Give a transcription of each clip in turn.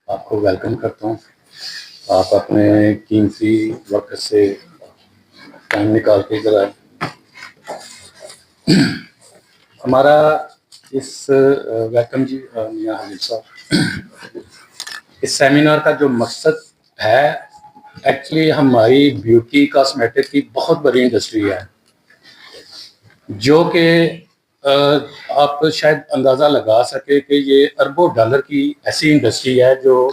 آپ کو ویلکم کرتا ہوں. آپ اپنے قیمتی وقت سے ٹائم نکال کے ادھر آئے. ہمارا اس ویلکم جی میاں حبیب صاحب، اس سیمینار کا جو مقصد ہے، ایکچولی ہماری بیوٹی کاسمیٹک کی بہت بڑی انڈسٹری ہے، جو کہ آپ شاید اندازہ لگا سکے کہ یہ اربوں ڈالر کی ایسی انڈسٹری ہے جو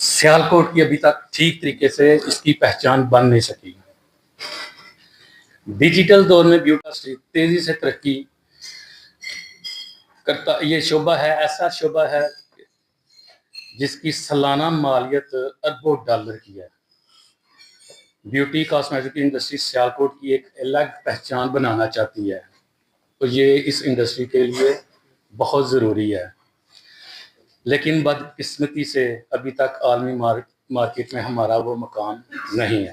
سیالکوٹ کی ابھی تک ٹھیک طریقے سے اس کی پہچان بن نہیں سکی. ڈیجیٹل دور میں بیوٹی انڈسٹری تیزی سے ترقی کرتا یہ شعبہ ہے، ایسا شعبہ ہے جس کی سالانہ مالیت اربوں ڈالر کی ہے. بیوٹی کاسمیٹک انڈسٹری سیالکوٹ کی ایک الگ پہچان بنانا چاہتی ہے، تو یہ اس انڈسٹری کے لیے بہت ضروری ہے. لیکن بدقسمتی سے ابھی تک عالمی مارکیٹ میں ہمارا وہ مقام نہیں ہے.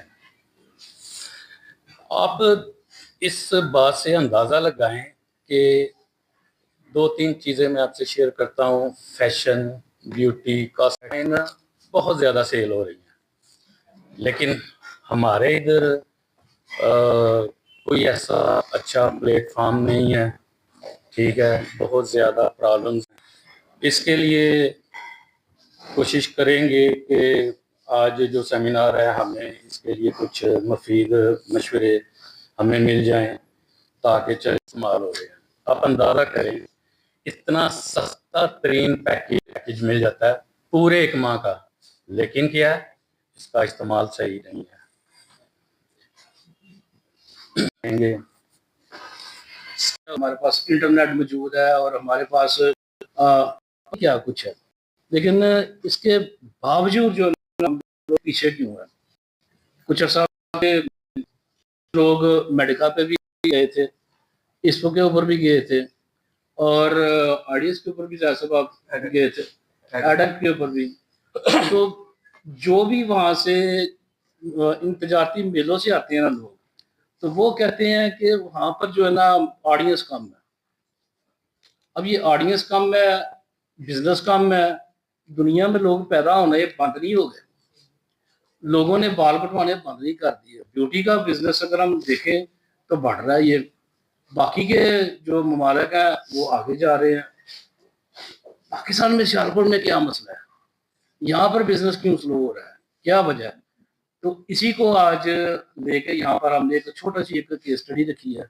آپ اس بات سے اندازہ لگائیں کہ 2-3 چیزیں میں آپ سے شیئر کرتا ہوں. فیشن، بیوٹی، کاسمیٹک بہت زیادہ سیل ہو رہی ہیں، لیکن ہمارے ادھر کوئی ایسا اچھا پلیٹ فارم نہیں ہے. ٹھیک ہے، بہت زیادہ پرابلمز ہیں. اس کے لیے کوشش کریں گے کہ آج جو سیمینار ہے ہمیں اس کے لیے کچھ مفید مشورے ہمیں مل جائیں تاکہ چل استعمال ہو جائے. آپ اندازہ کریں، اتنا سستا ترین پیکیج مل جاتا ہے پورے 1 ماہ کا، لیکن کیا ہے، اس کا استعمال صحیح نہیں ہے. ہمارے پاس انٹرنیٹ موجود ہے اور ہمارے پاس کیا کچھ ہے، لیکن اس کے باوجود جو لوگ پیچھے کیوں ہیں. کچھ عرصہ لوگ میڈیکا پہ بھی گئے تھے، اسپو کے اوپر بھی گئے تھے، اور آڈیس کے اوپر بھی صاحب آپ گئے تھے، ایڈپ کے اوپر بھی. تو جو بھی وہاں سے ان تجارتی میلوں سے آتے ہیں نا لوگ، تو وہ کہتے ہیں کہ وہاں پر جو ہے نا آڈینس کم ہے. اب یہ آڈینس کم ہے، بزنس کم ہے، دنیا میں لوگ پیدا ہونے بند نہیں ہو گئے، لوگوں نے بال کٹوانے بند نہیں کر دیے. بیوٹی کا بزنس اگر ہم دیکھیں تو بڑھ رہا ہے. یہ باقی کے جو ممالک ہیں وہ آگے جا رہے ہیں. پاکستان میں سیالکوٹ میں کیا مسئلہ ہے؟ یہاں پر بزنس کیوں سلو ہو رہا ہے؟ کیا وجہ ہے؟ تو اسی کو آج لے کے یہاں پر ہم نے ایک چھوٹا سی ایک کیس اسٹڈی رکھی ہے.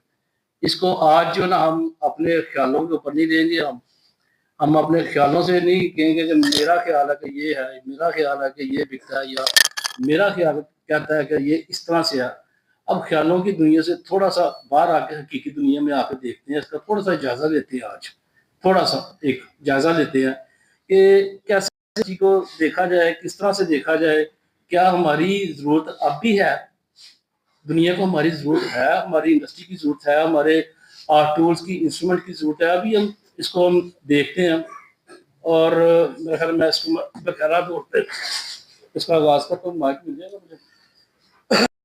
اس کو آج جو نا ہم اپنے خیالوں کے اوپر نہیں دیں گے، ہم اپنے خیالوں سے نہیں کہیں گے کہ میرا خیال ہے کہ یہ ہے، میرا خیال ہے کہ یہ بکتا ہے، یا میرا خیال کہتا ہے کہ یہ اس طرح سے ہے. اب خیالوں کی دنیا سے تھوڑا سا باہر آ کے حقیقی دنیا میں آ کے دیکھتے ہیں، اس کا تھوڑا سا جائزہ لیتے ہیں. آج تھوڑا سا ایک جائزہ لیتے ہیں کہ کیسے چیز کو دیکھا جائے، کس طرح سے دیکھا جائے. کیا ہماری ضرورت اب بھی ہے؟ دنیا کو ہماری ضرورت ہے، ہماری انڈسٹری کی ضرورت ہے، ہمارے ٹولز کی، انسٹرومنٹ کی ضرورت ہے. ابھی ہم اس کو ہم دیکھتے ہیں. اور میرا خیال میں اس کو بخیرات اس کا آغاز کرتا ہوں. مائک مل جائے گا مجھے.